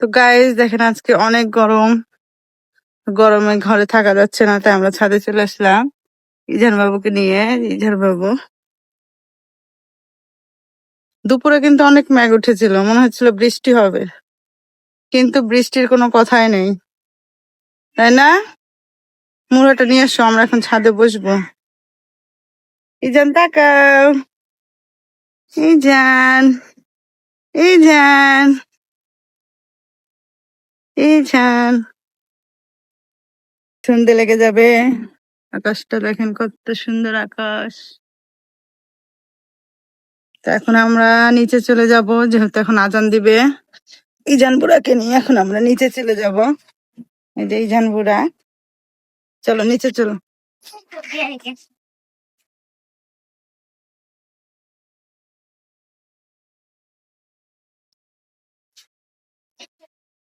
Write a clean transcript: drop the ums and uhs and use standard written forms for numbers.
তো গাইস দেখেন আজকে অনেক গরম। গরমে ঘরে থাকা যাচ্ছে না, তাই আমরা ছাদে চলে আসলাম ইজান বাবুকে নিয়ে। ইজান বাবু দুপুরে কিন্তু অনেক মেঘ উঠেছিল, মনে হচ্ছিল বৃষ্টি হবে, কিন্তু বৃষ্টির কোনো কথাই নেই, তাই না? মুড়োটা নিয়ে এসো, আমরা এখন ছাদে বসবো। ইজান তাকাও, ইজান, ইজান, ইজান। সন্ধে লেগে যাবে। আকাশটা দেখেন কত সুন্দর আকাশ। তো এখন আমরা নিচে চলে যাব, যেহেতু এখন আজান দিবে। ইজান বুড়াকে নিয়ে এখন আমরা নিচে চলে যাব। এই যে ইজান বুড়া, চলো নিচে চলো।